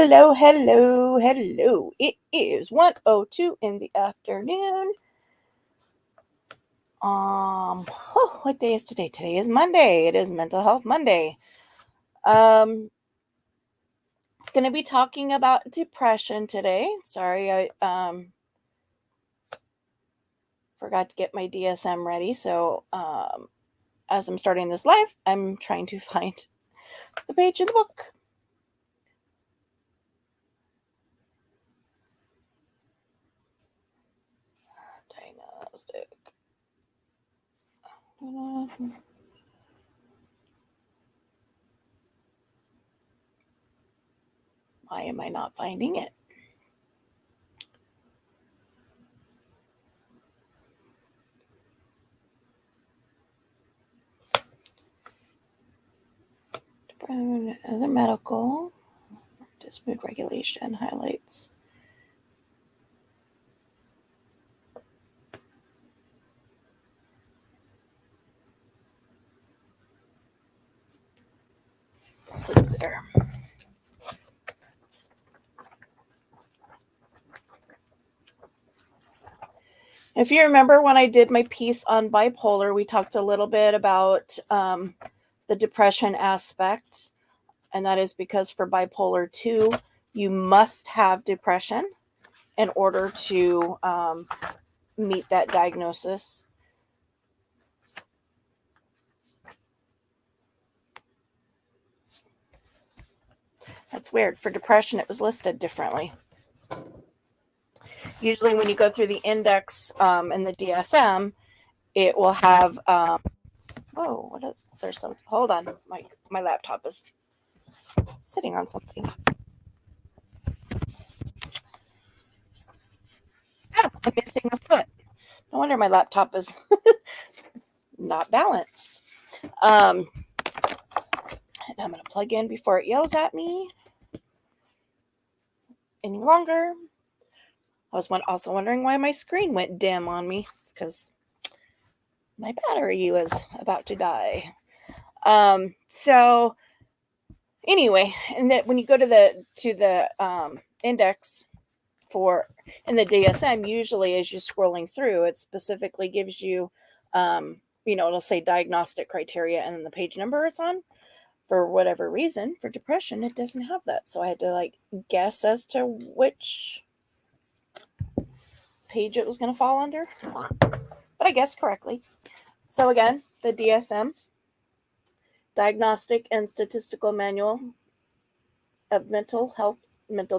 Hello, hello, hello. It is 1:02 in the afternoon. What day is today? Today is Monday. It is Mental Health Monday. Going to be talking about depression today. Sorry, I forgot to get my DSM ready. So, as I'm starting this live, I'm trying to find the page in the book. Diagnostic. Why am I not finding it? Other medical, just mood regulation highlights. Sleep there. If you remember when I did my piece on bipolar, we talked a little bit about the depression aspect, and that is because for bipolar 2, you must have depression in order to meet that diagnosis. That's weird. For depression, it was listed differently. Usually when you go through the index in the DSM, it will have, whoa, what is, there's some, hold on, my laptop is sitting on something. Oh, I'm missing a foot. No wonder my laptop is not balanced. And I'm going to plug in before it yells at me any longer. I was also wondering why my screen went dim on me. It's because my battery was about to die. So anyway, and that when you go to the index for in the DSM, usually as you're scrolling through, it specifically gives you, it'll say diagnostic criteria and then the page number it's on. For whatever reason, for depression, it doesn't have that. So I had to guess as to which page it was going to fall under. But I guessed correctly. So again, the DSM, Diagnostic and Statistical Manual of Mental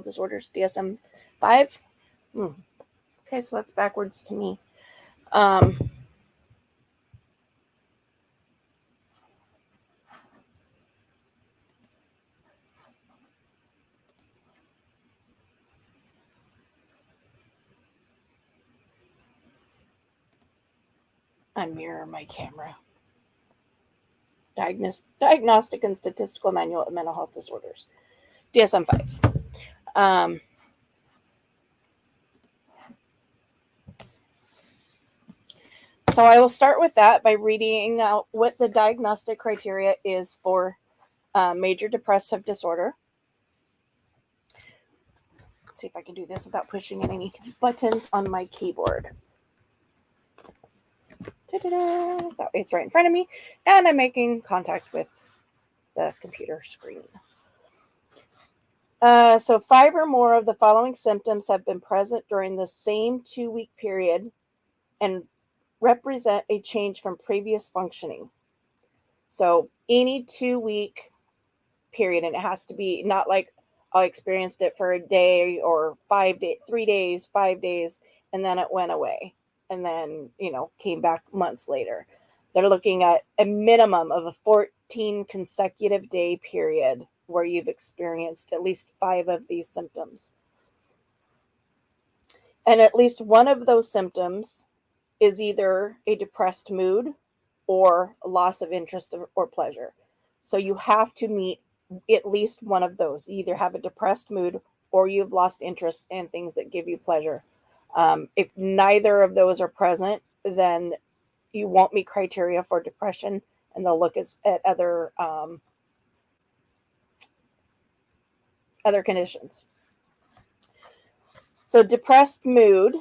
Disorders, DSM 5. Okay, so that's backwards to me. I mirror my camera. Diagnostic and Statistical Manual of Mental Health Disorders, DSM 5. So I will start with that by reading out what the diagnostic criteria is for major depressive disorder. Let's see if I can do this without pushing in any buttons on my keyboard. That way it's right in front of me, and I'm making contact with the computer screen. So 5 or more of the following symptoms have been present during the same 2-week period and represent a change from previous functioning. So any 2-week period, and it has to be not like I experienced it for a day or 5 days, 3 days, 5 days, and then it went away, and then came back months later. They're looking at a minimum of a 14 consecutive day period where you've experienced at least 5 of these symptoms. And at least one of those symptoms is either a depressed mood or a loss of interest or pleasure. So you have to meet at least one of those. You either have a depressed mood or you've lost interest in things that give you pleasure. If neither of those are present, then you won't meet criteria for depression, and they'll look at other other conditions. So depressed mood,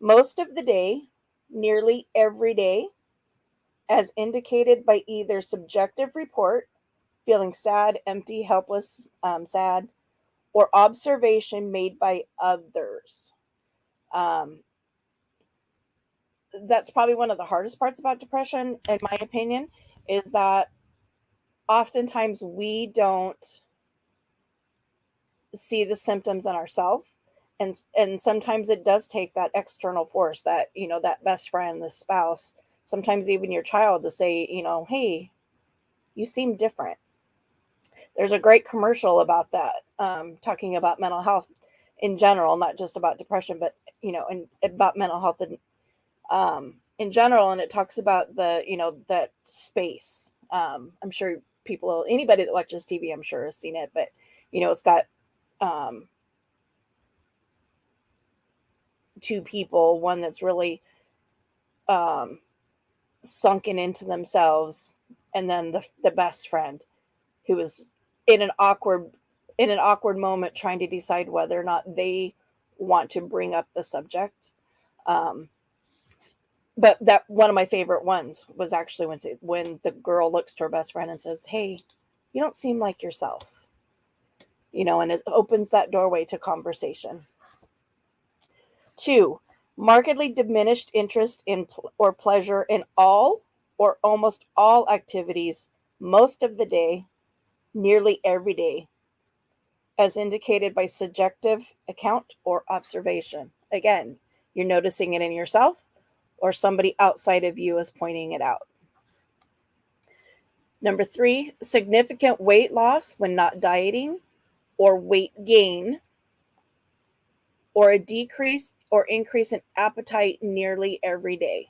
most of the day, nearly every day, as indicated by either subjective report, feeling sad, empty, helpless, sad, or observation made by others. That's probably one of the hardest parts about depression, in my opinion, is that oftentimes we don't see the symptoms in ourselves. And sometimes it does take that external force, that, that best friend, the spouse, sometimes even your child, to say, hey, you seem different. There's a great commercial about that, talking about mental health in general, not just about depression, but, and about mental health in general. And it talks about that space. I'm sure anybody that watches TV, I'm sure has seen it, but, it's got two people, one that's really sunken into themselves, and then the best friend who is in an awkward moment trying to decide whether or not they want to bring up the subject. But that one of my favorite ones was actually when the girl looks to her best friend and says, hey, you don't seem like yourself, and it opens that doorway to conversation. 2, markedly diminished interest in or pleasure in all or almost all activities most of the day, nearly every day, as indicated by subjective account or observation. Again, you're noticing it in yourself, or somebody outside of you is pointing it out. Number 3, significant weight loss when not dieting, or weight gain, or a decrease or increase in appetite nearly every day.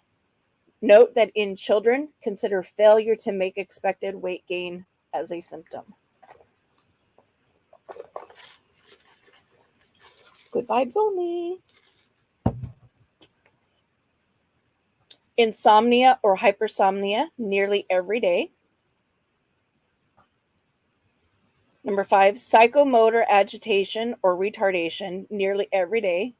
Note that in children, consider failure to make expected weight gain as a symptom. Good vibes only. Insomnia or hypersomnia nearly every day. Number 5, psychomotor agitation or retardation nearly every day,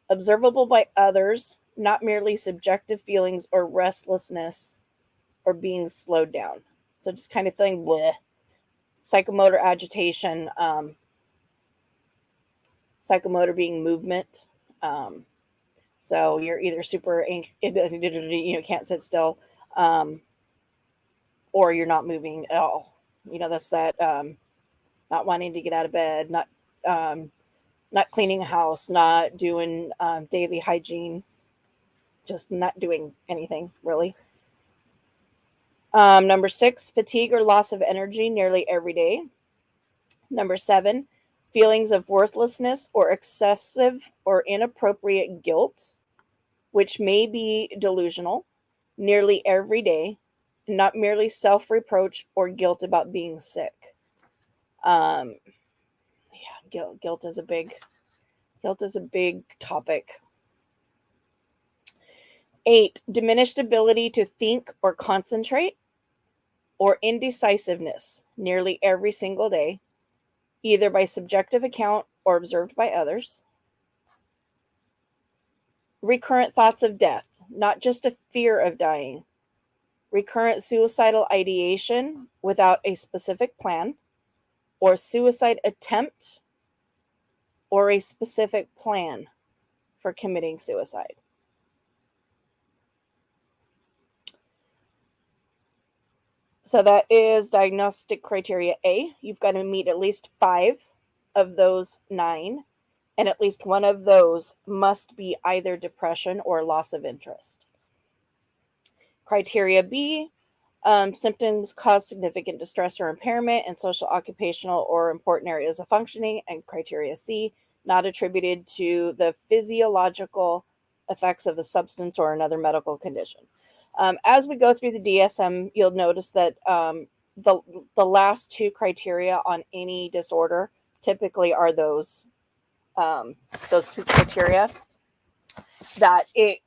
observable by others, not merely subjective feelings or restlessness or being slowed down. So just kind of feeling bleh. Psychomotor agitation, psychomotor being movement. So you're either super, can't sit still, or you're not moving at all. That's that not wanting to get out of bed, not cleaning a house, not doing daily hygiene, just not doing anything really. Number 6, fatigue or loss of energy nearly every day. Number 7, feelings of worthlessness or excessive or inappropriate guilt, which may be delusional, nearly every day, not merely self-reproach or guilt about being sick. Guilt is a big topic. 8, diminished ability to think or concentrate, or indecisiveness nearly every single day, either by subjective account or observed by others. Recurrent thoughts of death, not just a fear of dying. Recurrent suicidal ideation without a specific plan, or suicide attempt, or a specific plan for committing suicide. So that is diagnostic criteria A. You've got to meet at least 5 of those 9, and at least one of those must be either depression or loss of interest. Criteria B, symptoms cause significant distress or impairment in social, occupational, or important areas of functioning. And criteria C, not attributed to the physiological effects of a substance or another medical condition. As we go through the DSM, you'll notice that the last 2 criteria on any disorder typically are those 2 criteria, that it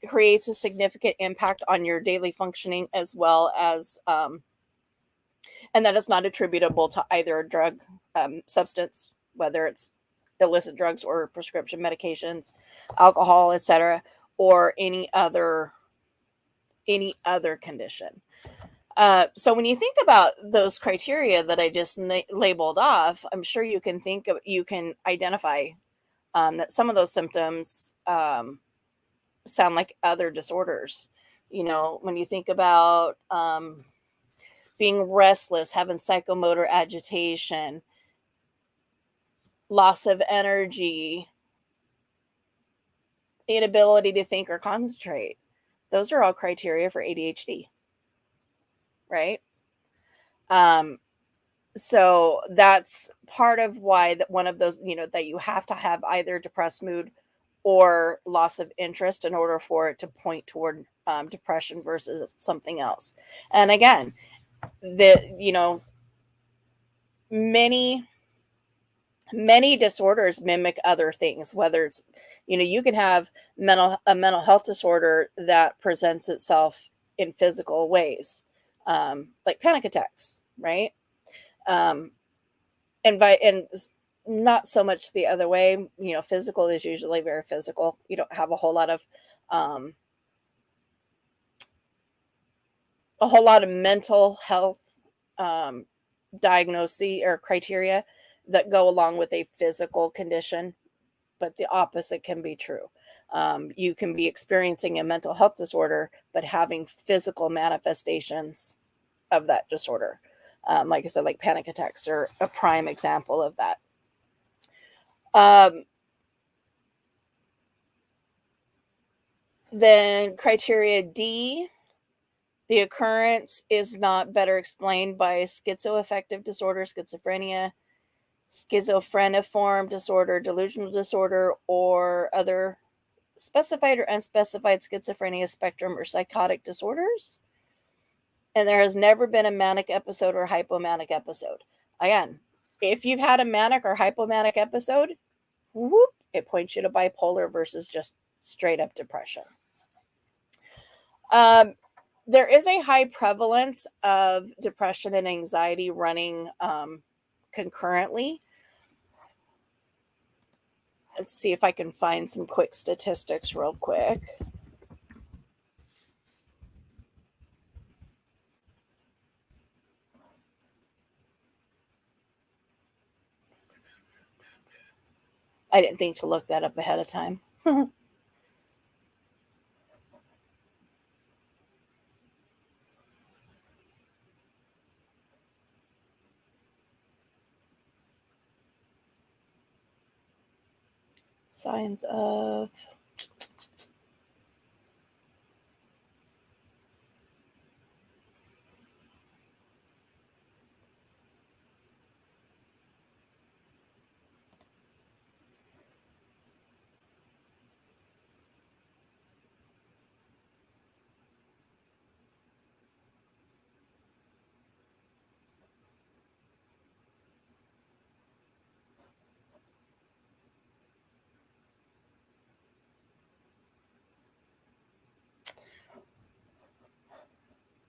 creates a significant impact on your daily functioning, as well as and that is not attributable to either a drug substance, whether it's illicit drugs or prescription medications, alcohol, etc., or any other condition. So when you think about those criteria that I just labeled off, I'm sure you can identify that some of those symptoms sound like other disorders. When you think about being restless, having psychomotor agitation, loss of energy, inability to think or concentrate, those are all criteria for ADHD, right? So that's part of why that one of those, that you have to have either depressed mood or loss of interest in order for it to point toward depression versus something else. And again, many disorders mimic other things, whether it's, you can have a mental health disorder that presents itself in physical ways, like panic attacks, right? And not so much the other way. Physical is usually very physical. You don't have a whole lot of mental health diagnosis or criteria that go along with a physical condition, but the opposite can be true. You can be experiencing a mental health disorder, but having physical manifestations of that disorder. Like I said, like panic attacks are a prime example of that. Then criteria D, the occurrence is not better explained by schizoaffective disorder, schizophrenia, schizophreniform disorder, delusional disorder, or other specified or unspecified schizophrenia spectrum or psychotic disorders. And there has never been a manic episode or hypomanic episode. Again, if you've had a manic or hypomanic episode, whoop, it points you to bipolar versus just straight up depression. There is a high prevalence of depression and anxiety running concurrently. Let's see if I can find some quick statistics real quick. I didn't think to look that up ahead of time. Signs of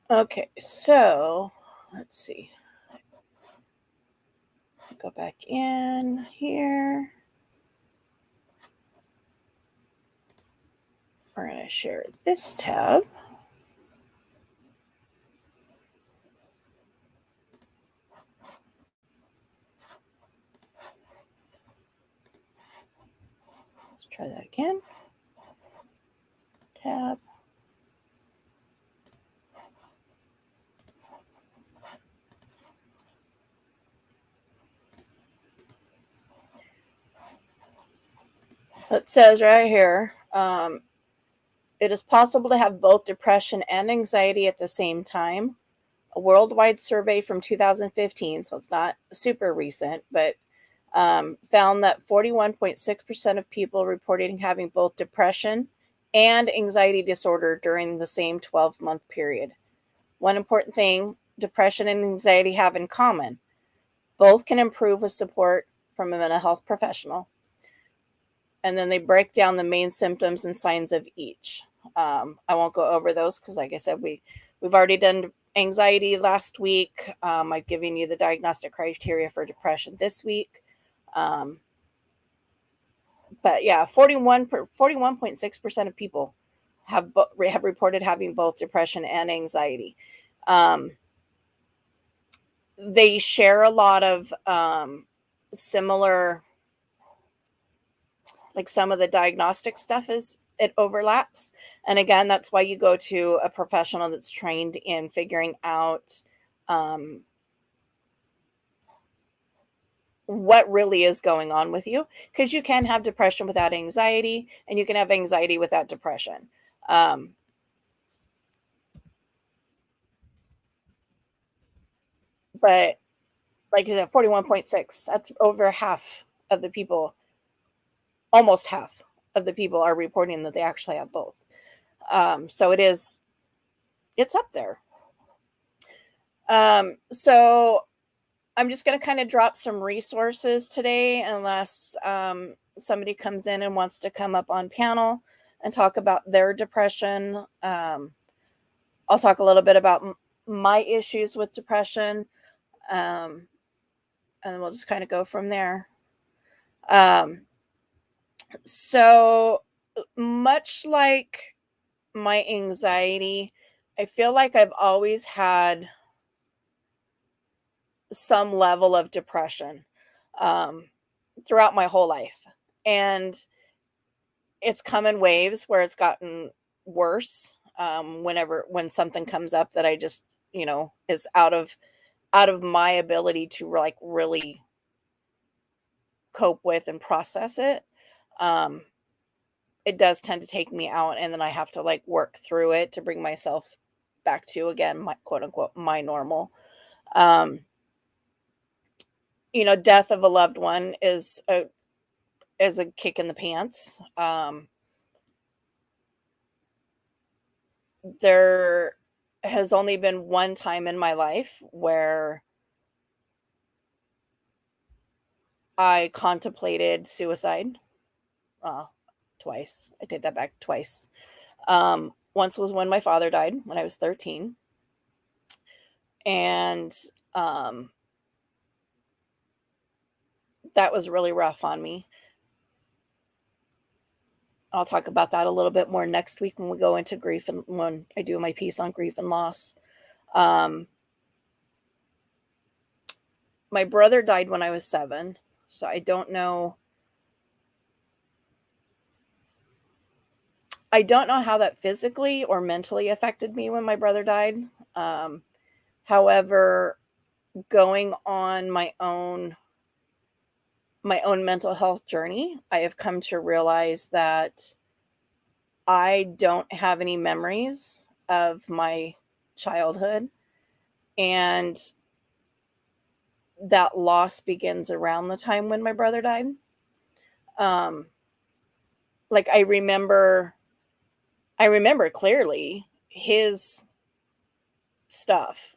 okay, so let's see. Go back in here. We're going to share this tab. Let's try that again. Tab. It says right here, it is possible to have both depression and anxiety at the same time. A worldwide survey from 2015, so it's not super recent, but found that 41.6% of people reporting having both depression and anxiety disorder during the same 12-month period. One important thing depression and anxiety have in common: both can improve with support from a mental health professional. And then they break down the main symptoms and signs of each. I won't go over those because, like I said, we've already done anxiety last week. I've given you the diagnostic criteria for depression this week. But yeah, 41.6% of people have reported having both depression and anxiety. They share a lot of similar, like some of the diagnostic stuff it overlaps. And again, that's why you go to a professional that's trained in figuring out what really is going on with you, because you can have depression without anxiety, and you can have anxiety without depression. But like I said, 41.6, that's over half of the people, almost half of the people are reporting that they actually have both. So it's up there. So I'm just going to kind of drop some resources today, unless somebody comes in and wants to come up on panel and talk about their depression. I'll talk a little bit about my issues with depression, and we'll just kind of go from there. So much like my anxiety, I feel like I've always had some level of depression throughout my whole life. And it's come in waves where it's gotten worse when something comes up that I just, is out of my ability to like really cope with and process it. It does tend to take me out, and then I have to like work through it to bring myself back to, again, my quote unquote my normal. Death of a loved one is a kick in the pants. There has only been one time in my life where I contemplated suicide. Twice. I take that back, twice. Once was when my father died when I was 13. And that was really rough on me. I'll talk about that a little bit more next week when we go into grief, and when I do my piece on grief and loss. My brother died when I was 7, so I don't know how that physically or mentally affected me when my brother died. However, going on my own mental health journey, I have come to realize that I don't have any memories of my childhood, and that loss begins around the time when my brother died. Like I remember clearly his stuff,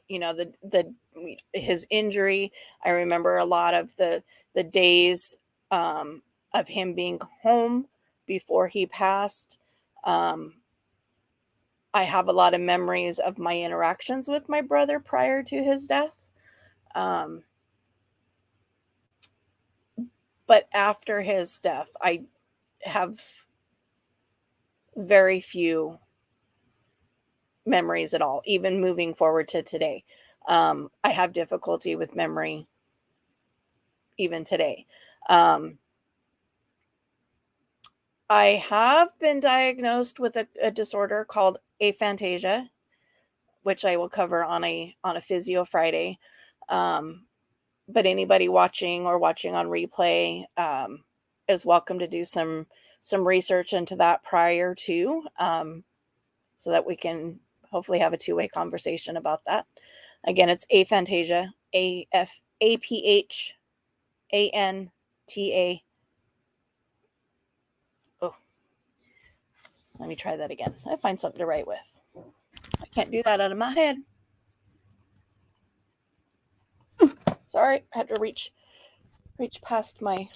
his injury. I remember a lot of the days of him being home before he passed. I have a lot of memories of my interactions with my brother prior to his death. But after his death, I have very few memories at all, even moving forward to today. I have difficulty with memory even today. I have been diagnosed with a disorder called aphantasia, which I will cover on a Physio Friday. But anybody watching on replay is welcome to do some research into that prior to, so that we can hopefully have a two-way conversation about that. Again, it's aphantasia, APHANTA. Oh, let me try that again. I find something to write with. I can't do that out of my head. Sorry, I had to reach past my.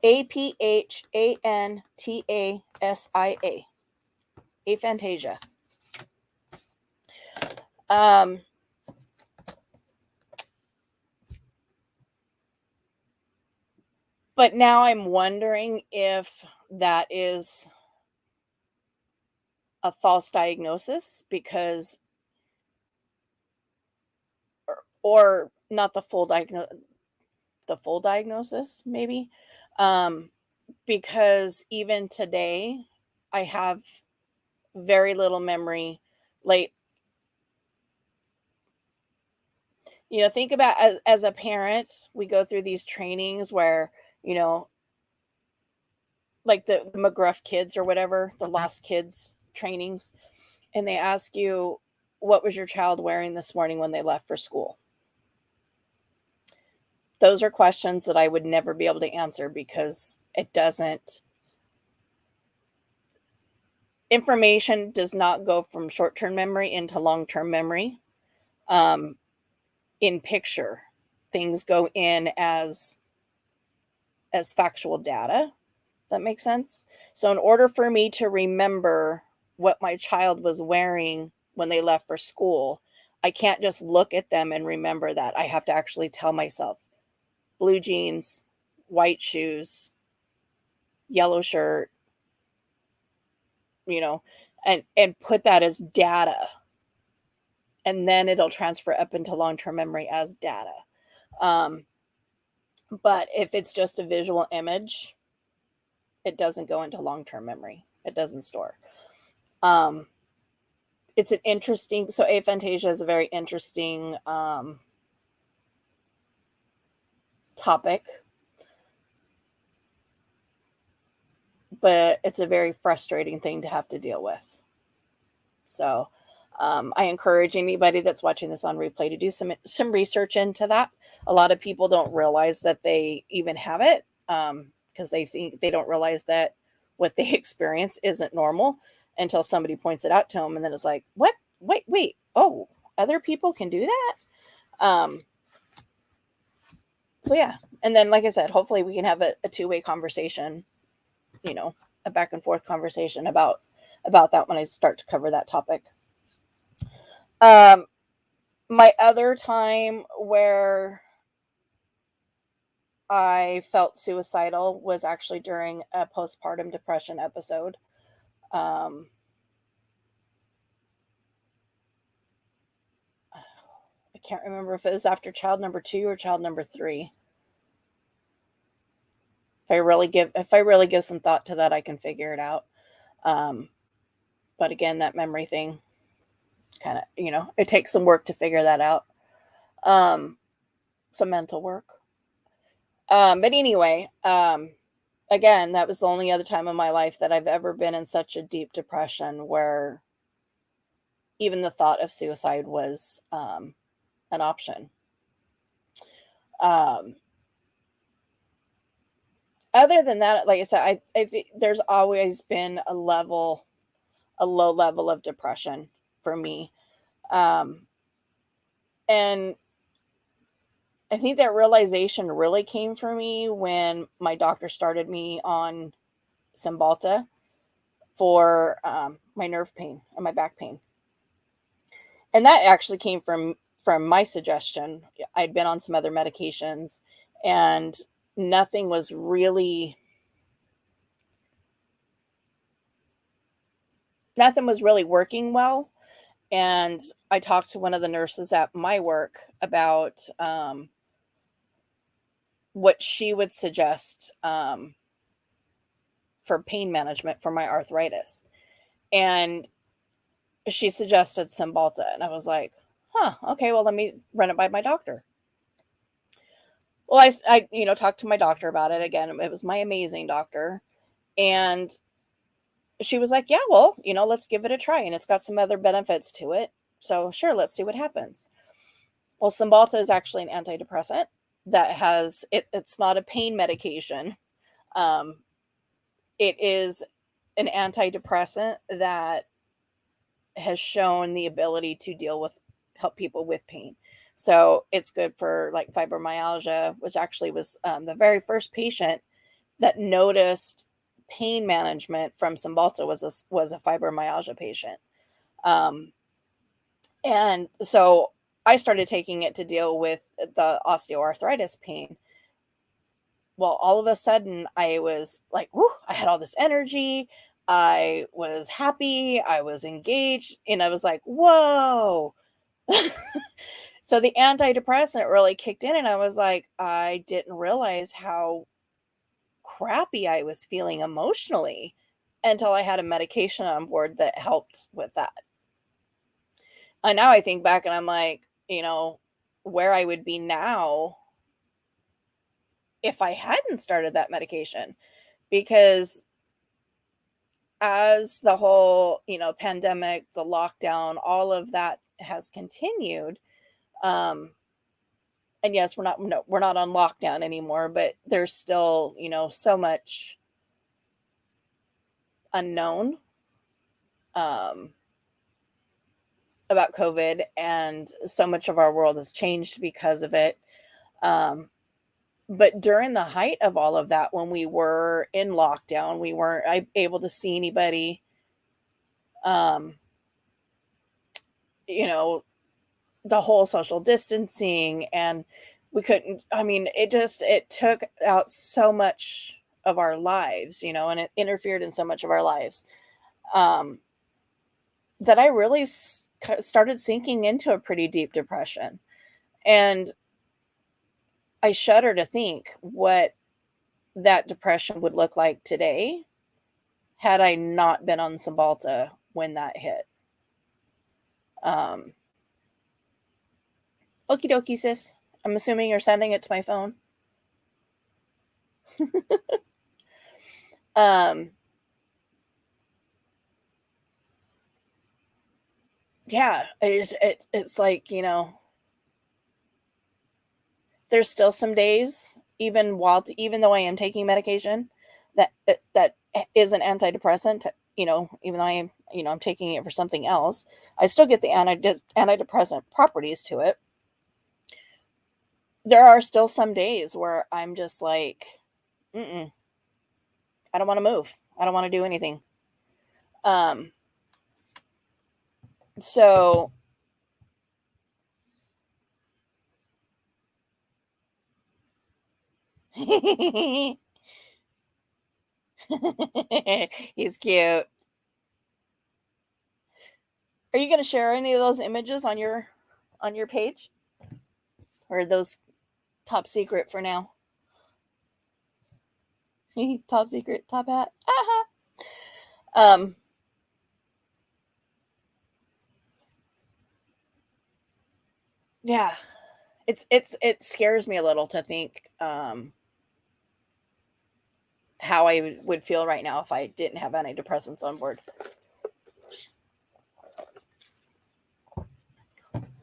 Aphantasia. Aphantasia. But now I'm wondering if that is a false diagnosis because, or not the full diagnosis, maybe. Because even today, I have very little memory. Like, think about as a parent, we go through these trainings where, you know, like the McGruff kids or whatever, the lost kids trainings, and they ask you, what was your child wearing this morning when they left for school? Those are questions that I would never be able to answer because information does not go from short-term memory into long-term memory. In picture, things go in as factual data. That makes sense. So in order for me to remember what my child was wearing when they left for school, I can't just look at them and remember that. I have to actually tell myself blue jeans, white shoes, yellow shirt, and put that as data. And then it'll transfer up into long-term memory as data. But if it's just a visual image, it doesn't go into long-term memory. It doesn't store. It's an interesting, so aphantasia is a very interesting topic, but it's a very frustrating thing to have to deal with. So I encourage anybody that's watching this on replay to do some research into that. A lot of people don't realize that they even have it because they don't realize that what they experience isn't normal until somebody points it out to them, and then it's like, what? Wait! Oh, other people can do that. So yeah, and then like I said, hopefully we can have a two-way conversation, a back and forth conversation about that when I start to cover that topic. My other time where I felt suicidal was actually during a postpartum depression episode. I can't remember if it was after child number 2 or child number 3. If I really give some thought to that, I can figure it out. But again, that memory thing kind of, it takes some work to figure that out. Some mental work. But anyway, again, that was the only other time in my life that I've ever been in such a deep depression where even the thought of suicide was an option. Other than that, like I said, I think there's always been a low level of depression for me. And I think that realization really came for me when my doctor started me on Cymbalta for my nerve pain and my back pain. And that actually came from my suggestion. I'd been on some other medications and nothing was really working well. And I talked to one of the nurses at my work about what she would suggest for pain management for my arthritis. And she suggested Cymbalta. And I was like, okay, well, let me run it by my doctor. Well, I talked to my doctor about it again. It was my amazing doctor. And she was like, yeah, well, let's give it a try. And it's got some other benefits to it. So sure, let's see what happens. Well, Cymbalta is actually an antidepressant that has, it's not a pain medication. It is an antidepressant that has shown the ability to help people with pain. So it's good for like fibromyalgia, which actually was the very first patient that noticed pain management from Cymbalta was a fibromyalgia patient. And so I started taking it to deal with the osteoarthritis pain. Well, all of a sudden, I was like, whoo, I had all this energy. I was happy. I was engaged. And I was like, whoa. So the antidepressant really kicked in. And I was like, I didn't realize how crappy I was feeling emotionally until I had a medication on board that helped with that. And now I think back and I'm like, where I would be now if I hadn't started that medication. Because as the whole, pandemic, the lockdown, all of that has continued. And yes, we're not on lockdown anymore, but there's still, so much unknown about COVID, and so much of our world has changed because of it. But during the height of all of that, when we were in lockdown, we weren't able to see anybody. The whole social distancing, and we couldn't, it took out so much of our lives, and it interfered in so much of our lives, that I really started sinking into a pretty deep depression. And I shudder to think what that depression would look like today had I not been on Cymbalta when that hit. Okie dokie, sis. I'm assuming you're sending it to my phone. Yeah, it's like, there's still some days, even though I am taking medication that is an antidepressant, even though I am, I'm taking it for something else, I still get the antidepressant properties to it. There are still some days where I'm just like, I don't want to move. I don't want to do anything. So he's cute. Are you going to share any of those images on your page, or are those top secret for now? Top secret, top hat. Yeah, it scares me a little to think how I would feel right now if I didn't have antidepressants on board.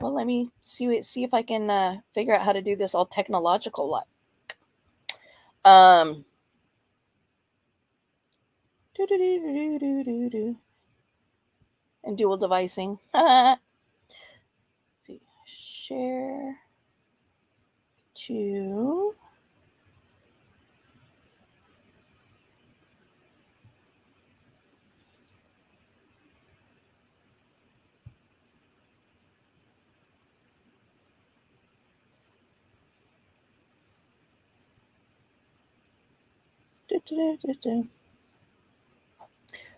Well, let me see if I can figure out how to do this all technological like. And dual devicing. See, share to.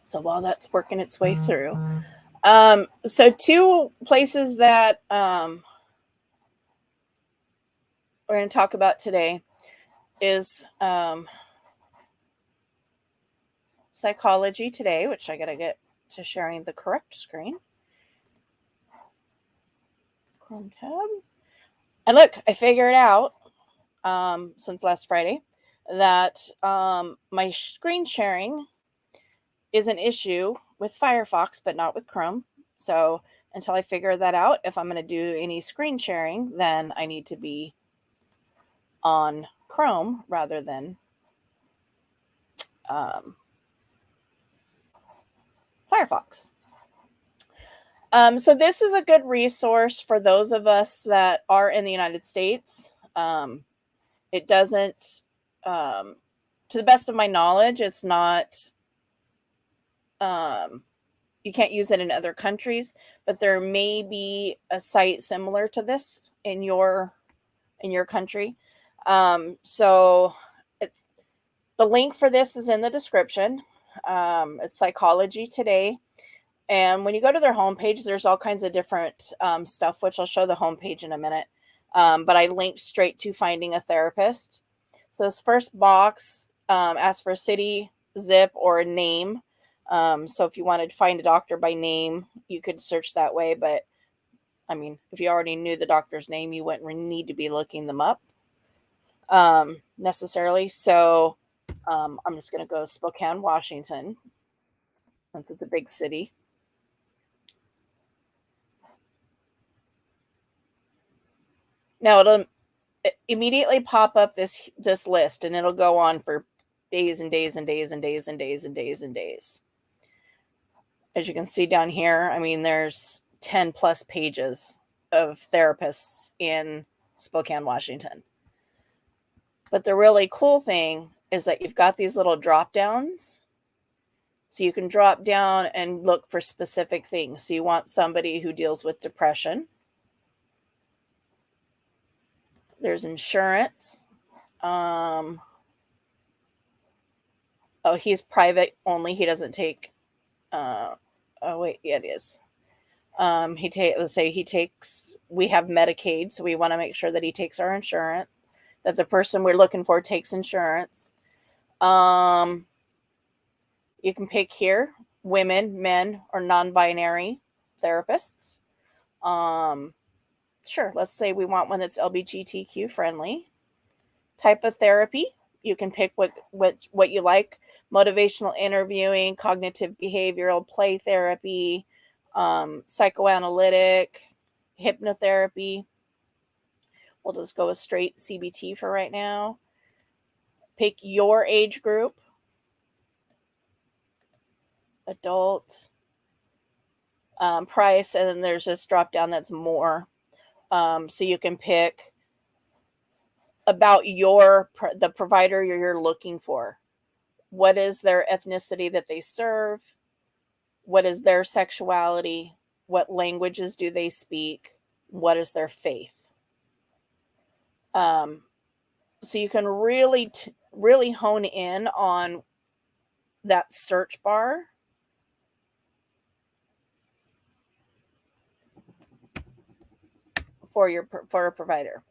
So while that's working its way through, so two places that we're going to talk about today is Psychology Today, which I got to get to sharing the correct screen. Chrome tab. And look, I figured out since last Friday that my screen sharing is an issue with Firefox, but not with Chrome. So until I figure that out, if I'm going to do any screen sharing, then I need to be on Chrome rather than Firefox. So this is a good resource for those of us that are in the United States. It doesn't to the best of my knowledge, it's not, you can't use it in other countries, but there may be a site similar to this in your country. So it's, the link for this is in the description. It's Psychology Today. And when you go to their homepage, there's all kinds of different stuff, which I'll show the homepage in a minute. But I linked straight to finding a therapist. So this first box asks for a city, zip, or a name. So if you wanted to find a doctor by name, you could search that way. But I mean, if you already knew the doctor's name, you wouldn't need to be looking them up necessarily. So I'm just going to go Spokane, Washington, since it's a big city. Now it'll immediately pop up this list, and it'll go on for days and days and days and days and days and days and days. As you can see down here, I mean, there's 10 plus pages of therapists in Spokane, Washington. But the really cool thing is that you've got these little drop downs. So you can drop down and look for specific things. So you want somebody who deals with depression. There's insurance. Oh, he's private only. He doesn't take. Oh wait, yeah, it is. Let's say he takes. We have Medicaid, so we want to make sure that he takes our insurance. That the person we're looking for takes insurance. You can pick here women, men, or non-binary therapists. Sure, let's say we want one that's LGBTQ friendly. Type of therapy, you can pick what you like: motivational interviewing, cognitive behavioral, play therapy, psychoanalytic, hypnotherapy. We'll just go with straight CBT for right now. Pick your age group: adult, price, and then there's this drop down that's more. So you can pick about the provider you're looking for. What is their ethnicity that they serve? What is their sexuality? What languages do they speak? What is their faith? So you can really hone in on that search bar. For a provider.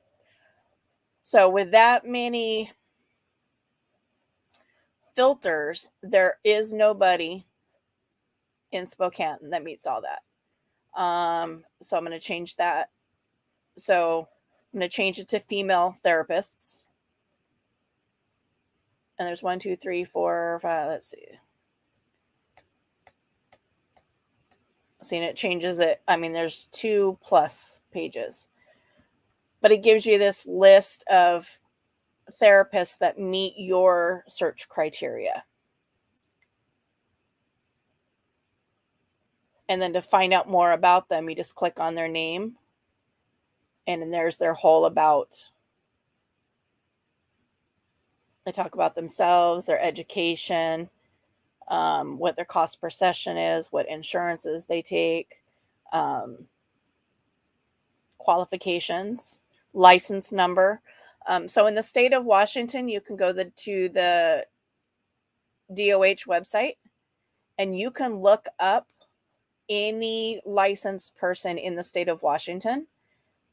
So with that many filters, there is nobody in Spokane that meets all that. So I'm going to change that. So I'm going to change it to female therapists. And there's 1, 2, 3, 4, 5. Let's see. Seeing it changes it. I mean, there's 2+ pages. But it gives you this list of therapists that meet your search criteria. And then to find out more about them, you just click on their name. And then there's their whole about. They talk about themselves, their education, what their cost per session is, what insurances they take, qualifications, license number. So in the state of Washington, you can go to the DOH website, and you can look up any licensed person in the state of Washington,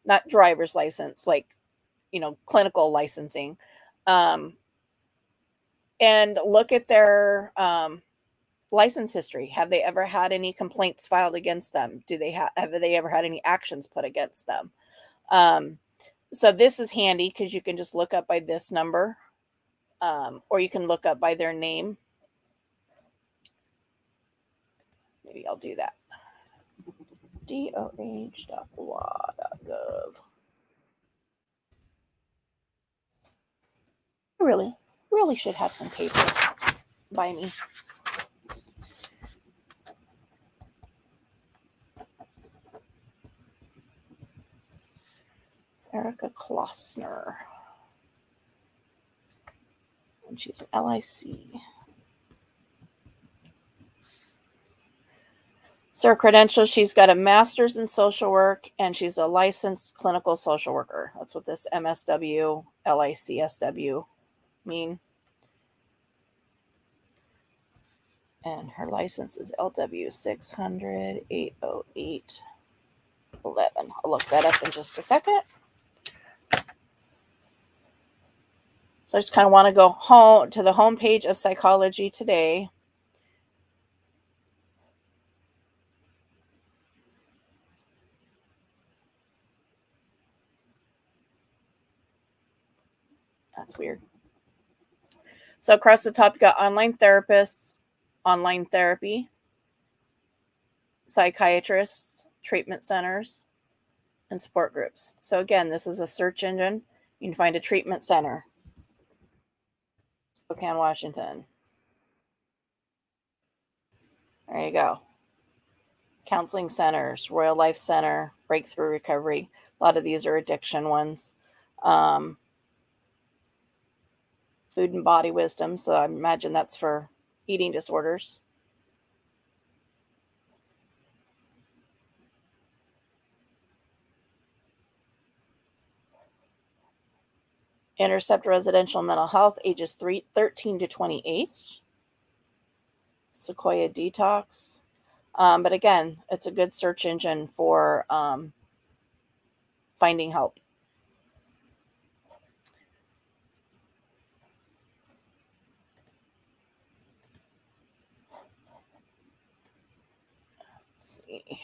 not driver's license, like, clinical licensing, and look at their license history. Have they ever had any complaints filed against them? Have they ever had any actions put against them? So this is handy because you can just look up by this number, or you can look up by their name. Maybe I'll do that. DOH.wa.gov. Really should have some paper by me. Erica Klossner. And she's an LIC. So her credentials, she's got a master's in social work and she's a licensed clinical social worker. That's what this MSW, LICSW mean. And her license is LW 600 808 11. I'll look that up in just a second. So I just kind of want to go home to the homepage of Psychology Today. That's weird. So across the top, you got online therapists, online therapy, psychiatrists, treatment centers, and support groups. So again, this is a search engine. You can find a treatment center. Spokane, Washington. There you go. Counseling centers, Royal Life Center, Breakthrough Recovery. A lot of these are addiction ones. Food and Body Wisdom. So I imagine that's for eating disorders. Intercept Residential Mental Health, ages 13 to 28. Sequoia Detox. But again, it's a good search engine for finding help. Let's see.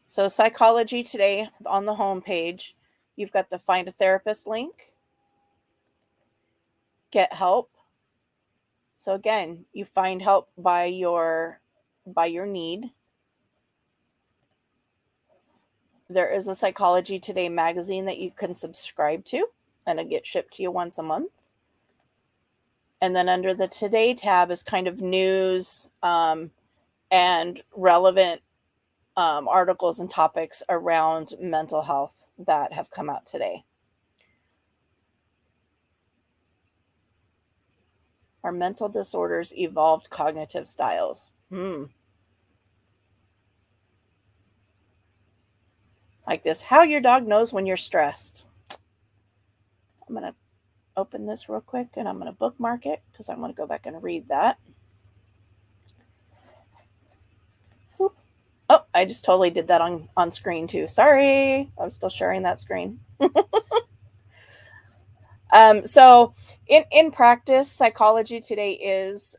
So Psychology Today on the homepage, you've got the Find a Therapist link, Get Help. So again, you find help by your need. There is a Psychology Today magazine that you can subscribe to, and it gets shipped to you once a month. And then under the Today tab is kind of news and relevant articles and topics around mental health that have come out today. Are mental disorders evolved cognitive styles? Like this, how your dog knows when you're stressed. I'm going to open this real quick and I'm going to bookmark it because I want to go back and read that. Oop. Oh, I just totally did that on screen too. Sorry. I was still sharing that screen. So in practice, Psychology Today is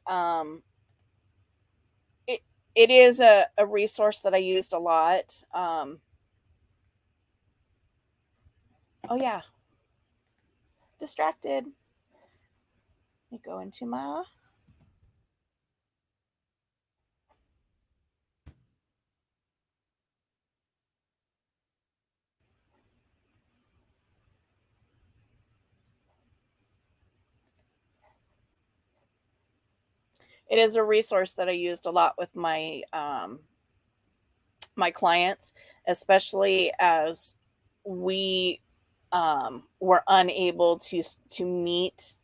it is a resource that I used a lot. Oh yeah, distracted. Let me go into my it is a resource that I used a lot with my my clients, especially as we were unable to meet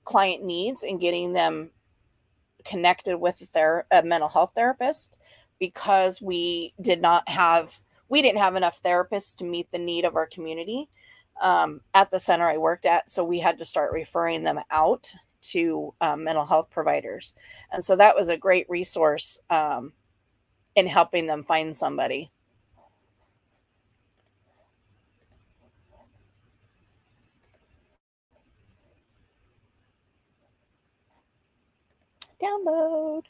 client needs and getting them connected with a mental health therapist because we didn't have enough therapists to meet the need of our community at the center I worked at. So we had to start referring them out to mental health providers. And so that was a great resource in helping them find somebody. Download.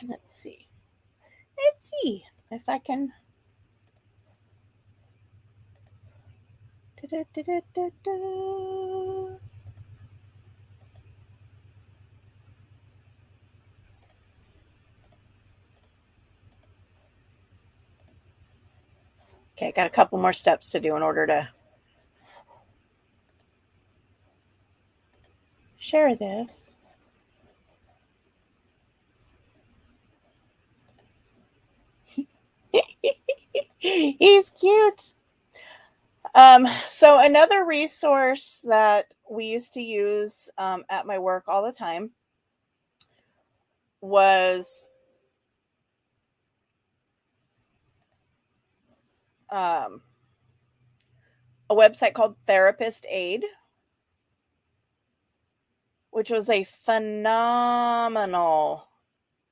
Let's see if I can. Da-da-da-da-da-da. Okay, got a couple more steps to do in order to share this. He's cute. So another resource that we used to use at my work all the time was a website called Therapist Aid, which was a phenomenal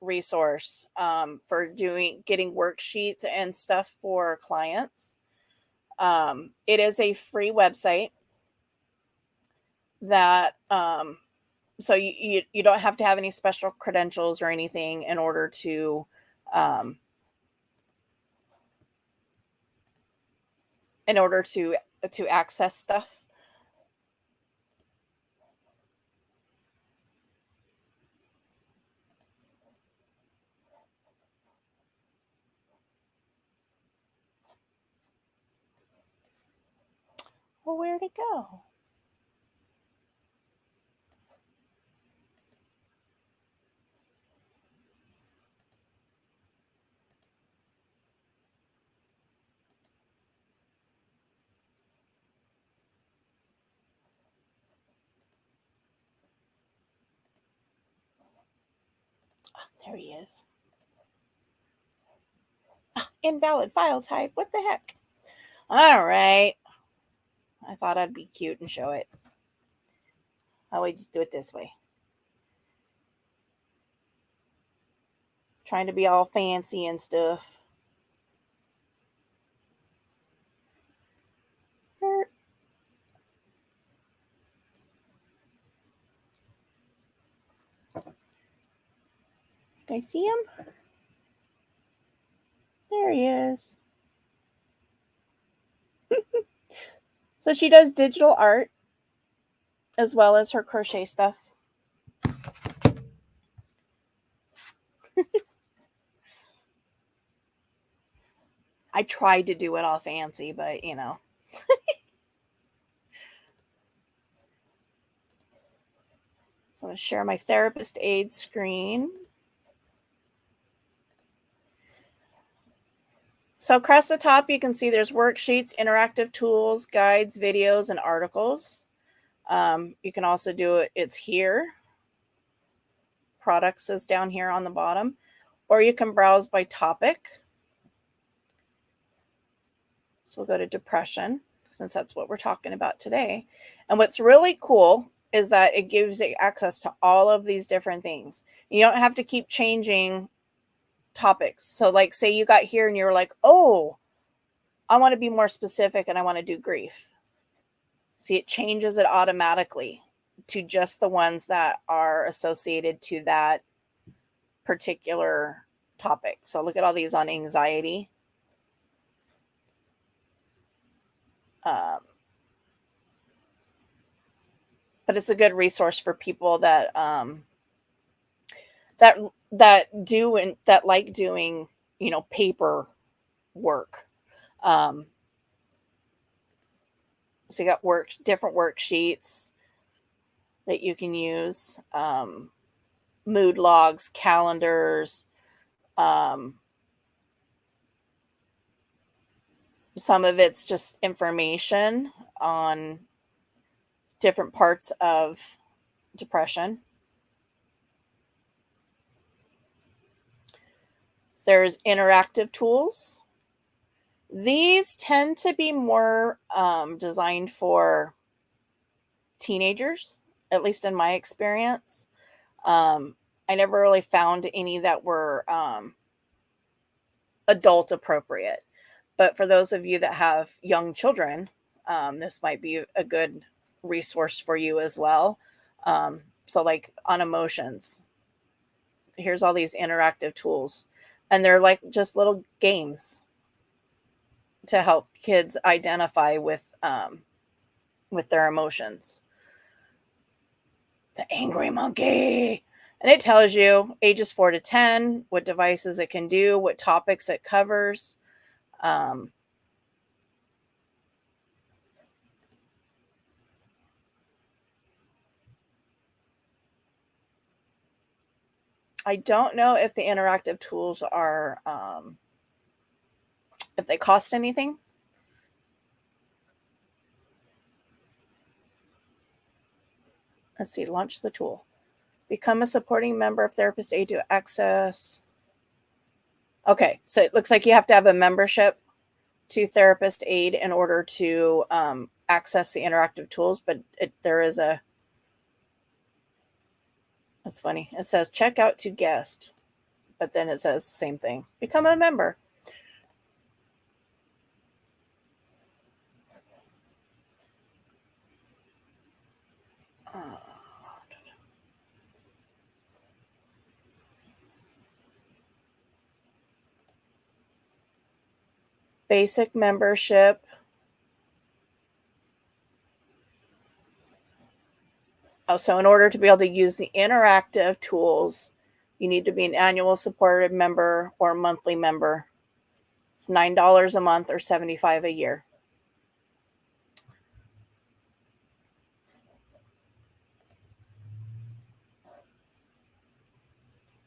resource for getting worksheets and stuff for clients. It is a free website that so you don't have to have any special credentials or anything in order to um, access stuff. Well, where'd it go? Oh, there he is. Oh, invalid file type. What the heck? All right. I thought I'd be cute and show it. Oh, we just do it this way. Trying to be all fancy and stuff. Can I see him? There he is. So she does digital art as well as her crochet stuff. I tried to do it all fancy, but you know. So I'm going to share my Therapist Aid screen. So across the top, you can see there's worksheets, interactive tools, guides, videos, and articles. You can also do it. It's here. Products is down here on the bottom. Or you can browse by topic. So we'll go to depression, since that's what we're talking about today. And what's really cool is that it gives you access to all of these different things. You don't have to keep changing topics. So like say you got here and you're like, oh, I want to be more specific and I want to do grief. See, it changes it automatically to just the ones that are associated to that particular topic. So look at all these on anxiety. But it's a good resource for people that that like doing, you know, paper work. So you got different worksheets that you can use, mood logs, calendars. Some of it's just information on different parts of depression. There's interactive tools. These tend to be more designed for teenagers, at least in my experience. I never really found any that were adult appropriate. But for those of you that have young children, this might be a good resource for you as well. So like on emotions, here's all these interactive tools, and they're like just little games to help kids identify with their emotions. The angry monkey. And it tells you ages 4 to 10, what devices it can do, what topics it covers. I don't know if the interactive tools are, if they cost anything. Let's see, launch the tool. Become a supporting member of Therapist Aid to access. Okay, so it looks like you have to have a membership to Therapist Aid in order to access the interactive tools, but there is a, that's funny. It says check out to guest, but then it says same thing. Become a member. Basic membership. Oh, so in order to be able to use the interactive tools, you need to be an annual supported member or a monthly member. It's $9 a month or $75 a year.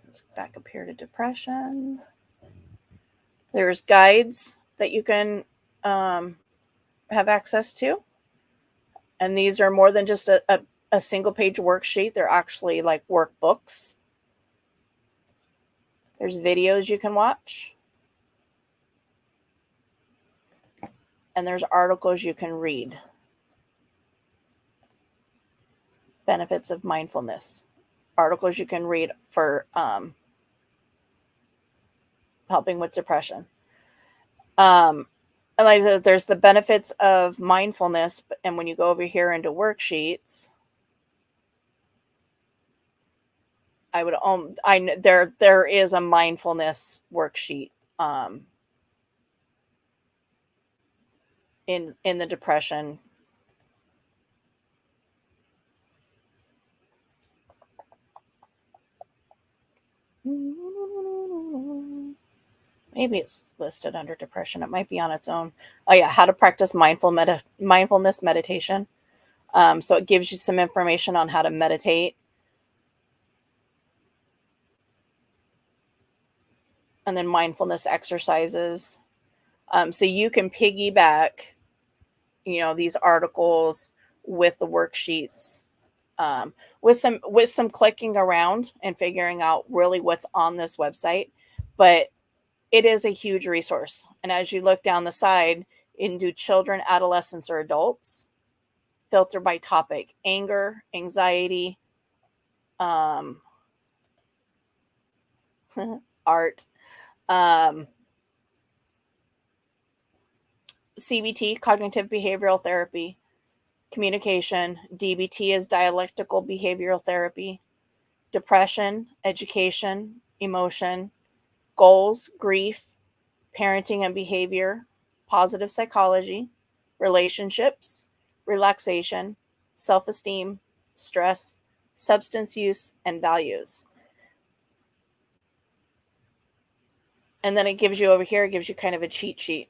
Let's back up here to depression. There's guides that you can have access to. And these are more than just a single page worksheet. They're actually like workbooks. There's videos you can watch. And there's articles you can read. Benefits of mindfulness. Articles you can read for helping with depression. And like I said, there's the benefits of mindfulness. And when you go over here into worksheets, there is a mindfulness worksheet in the depression. Maybe it's listed under depression. It might be on its own. Oh yeah, how to practice mindfulness meditation. So it gives you some information on how to meditate. And then mindfulness exercises. So you can piggyback, these articles with the worksheets, with some clicking around and figuring out really what's on this website. But it is a huge resource. And as you look down the side into children, adolescents, or adults, filter by topic: anger, anxiety, art, CBT, cognitive behavioral therapy, communication, DBT is dialectical behavioral therapy, depression, education, emotion, goals, grief, parenting and behavior, positive psychology, relationships, relaxation, self-esteem, stress, substance use, and values. And then it gives you over here, it gives you kind of a cheat sheet,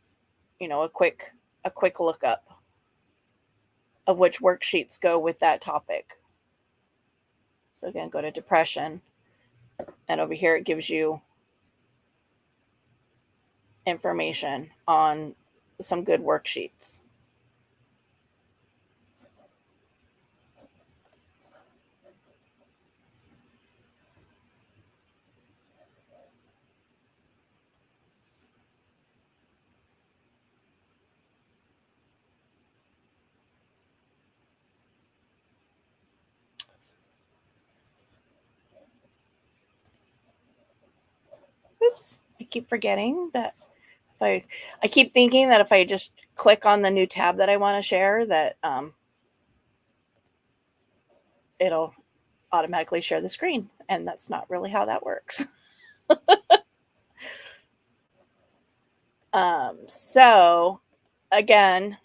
a quick look up of which worksheets go with that topic. So again, go to depression, and over here it gives you information on some good worksheets. Oops, I keep forgetting that I keep thinking that if I just click on the new tab that I want to share, that it'll automatically share the screen, and that's not really how that works. So again,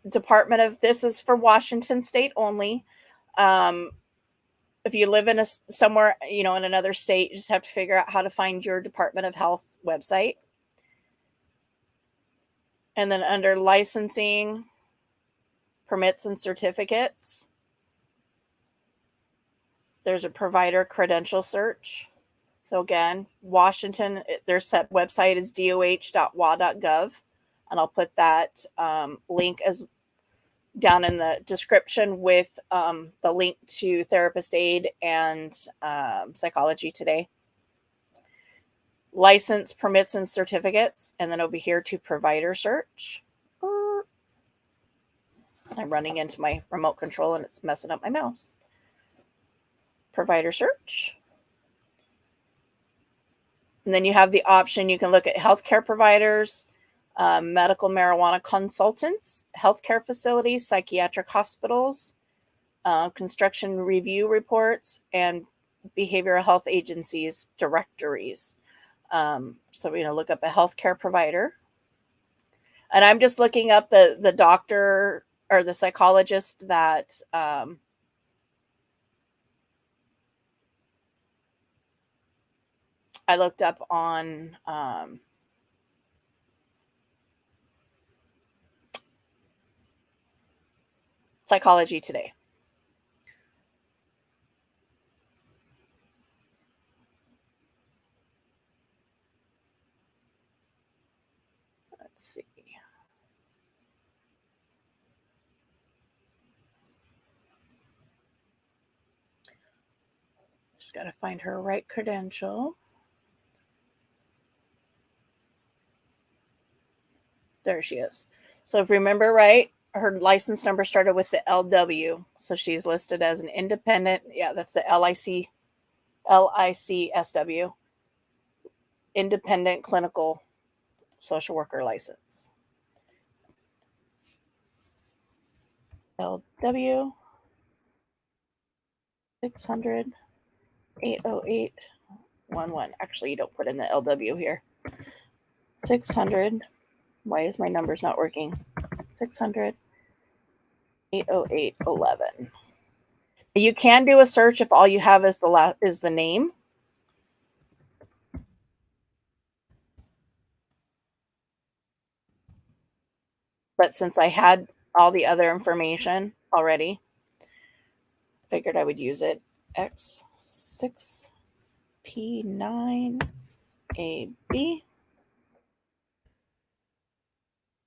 Department of, this is for Washington State only. If you live in somewhere, in another state, you just have to figure out how to find your Department of Health website. And then under licensing, permits and certificates, there's a provider credential search. So again, Washington, their set website is doh.wa.gov, and I'll put that link as down in the description with the link to Therapist Aid and Psychology Today. License, permits, and certificates, and then over here to provider search. I'm running into my remote control and it's messing up my mouse. Provider search. And then you have the option, you can look at healthcare providers, medical marijuana consultants, healthcare facilities, psychiatric hospitals, construction review reports, and behavioral health agencies directories. So we're going to look up a healthcare provider. And I'm just looking up the doctor or the psychologist that I looked up on Psychology Today. Let's see. Just got to find her right credential. There she is. So if you remember right, her license number started with the LW. So she's listed as an independent. Yeah, that's the LICSW, independent clinical social worker license. LW 600 808 11. Actually, you don't put in the LW here. 600. Why is my numbers not working? 600 808 11. You can do a search if all you have is the name. But since I had all the other information already, figured I would use it. X6P9AB.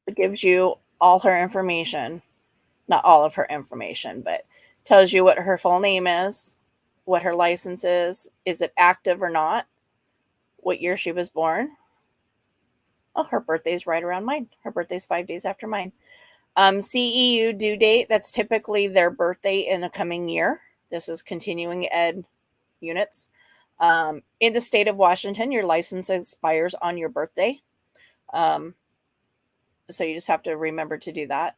It gives you all her information. Not all of her information, but tells you what her full name is, what her license is it active or not, what year she was born. Oh, her birthday's right around mine. Her birthday's 5 days after mine. CEU due date, that's typically their birthday in a coming year. This is continuing ed units. In the state of Washington, your license expires on your birthday. So you just have to remember to do that.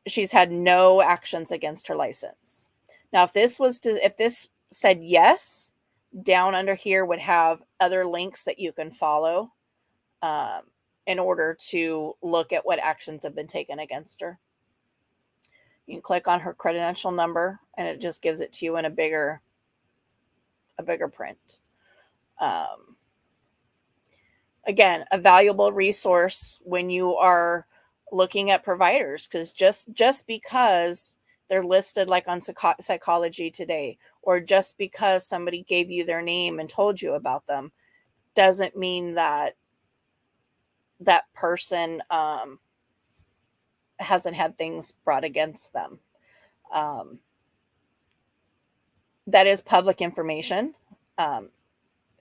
She's had no actions against her license. Now, if this said yes, down under here would have other links that you can follow in order to look at what actions have been taken against her. You can click on her credential number and it just gives it to you in a bigger print. Again, a valuable resource when you are looking at providers, because just because they're listed like on Psychology Today, or just because somebody gave you their name and told you about them, doesn't mean that that person hasn't had things brought against them. That is public information.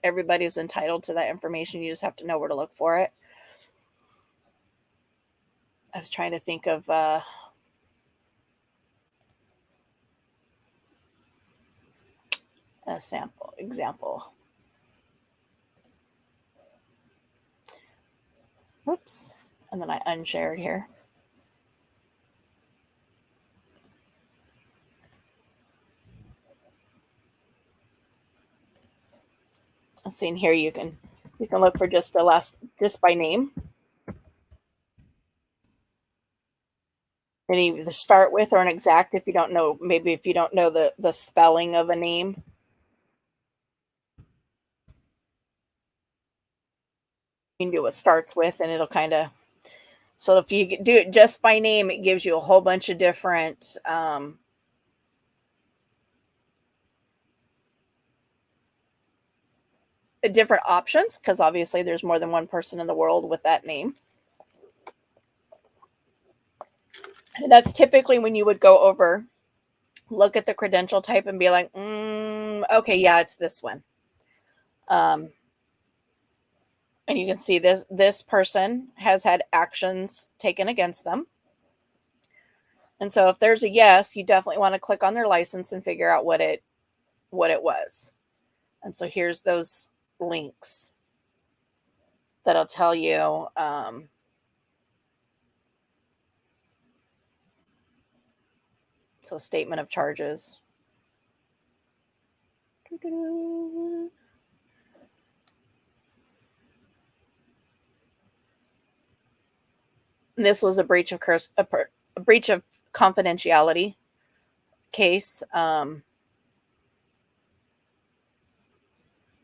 Everybody's entitled to that information. You just have to know where to look for it. I was trying to think of a example. Whoops. And then I unshared here. See, in here you can look for just by name. And either start with or an exact if you don't know, maybe if you don't know the spelling of a name. You can do what starts with, and it'll kind of, so if you do it just by name, it gives you a whole bunch of different different options, because obviously there's more than one person in the world with that name. And that's typically when you would go over, look at the credential type and be like, okay, yeah, it's this one. And you can see this person has had actions taken against them. And so if there's a yes, you definitely want to click on their license and figure out what it was. And so here's those links that'll tell you so statement of charges. And this was a breach of confidentiality case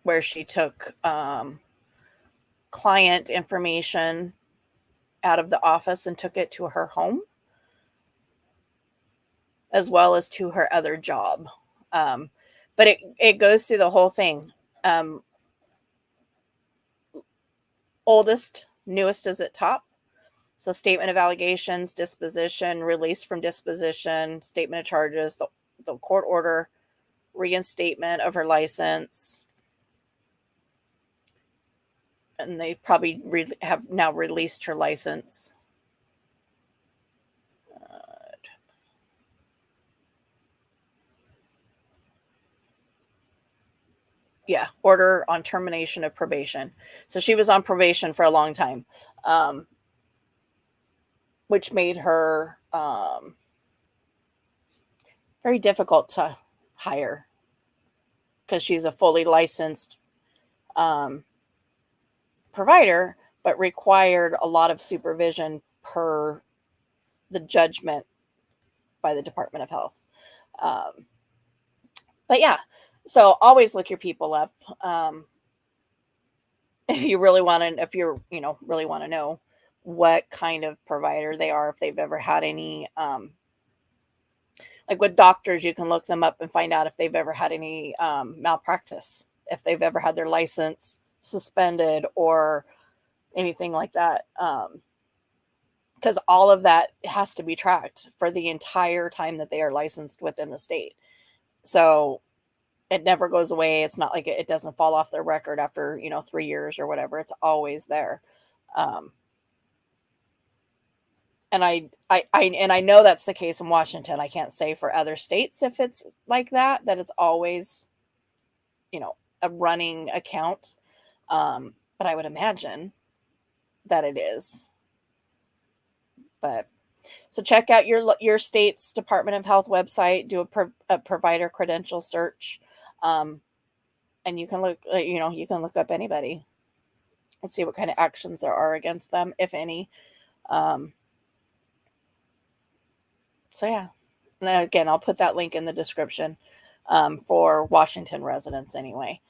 where she took client information out of the office and took it to her home, as well as to her other job. But it goes through the whole thing. Oldest, newest is at top. So statement of allegations, disposition, release from disposition, statement of charges, the court order, reinstatement of her license. And they probably have now released her license. Yeah, order on termination of probation. So she was on probation for a long time, which made her very difficult to hire because she's a fully licensed provider, but required a lot of supervision per the judgment by the Department of Health. But yeah, so always look your people up. If you really want to, really want to know what kind of provider they are, if they've ever had any, like with doctors, you can look them up and find out if they've ever had any malpractice, if they've ever had their license suspended or anything like that. Because all of that has to be tracked for the entire time that they are licensed within the state. So it never goes away. It's not like it doesn't fall off their record after, 3 years or whatever. It's always there. And I know that's the case in Washington. I can't say for other states if it's like that it's always, a running account. But I would imagine that it is. But so check out your state's Department of Health website, do a provider credential search. And you can look, you can look up anybody and see what kind of actions there are against them, if any. So yeah, and again, I'll put that link in the description for Washington residents anyway.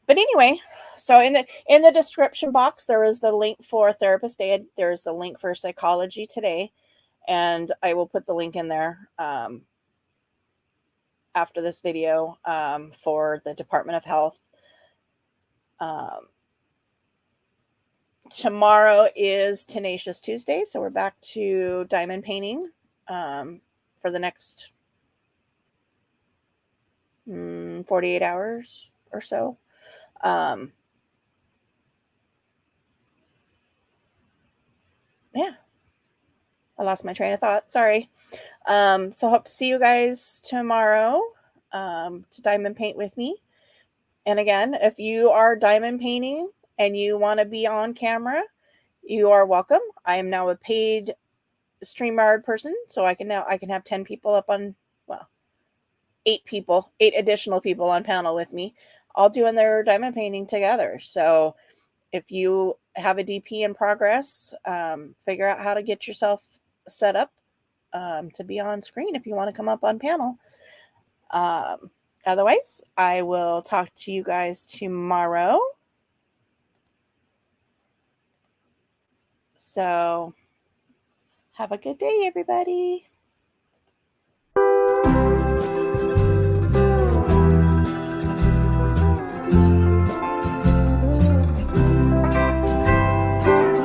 But anyway, so in the description box, there is the link for Therapist Aid. There's the link for Psychology Today, and I will put the link in there after this video for the Department of Health. Tomorrow is Tenacious Tuesday, so we're back to diamond painting for the next 48 hours or so. Yeah, I lost my train of thought. Sorry. So hope to see you guys tomorrow to diamond paint with me. And again, if you are diamond painting and you want to be on camera, you are welcome. I am now a paid StreamYard person, so I can have 10 people up on, 8 additional people on panel with me. all doing their diamond painting together. So if you have a DP in progress, figure out how to get yourself set up to be on screen if you want to come up on panel. Otherwise, I will talk to you guys tomorrow. So have a good day, everybody.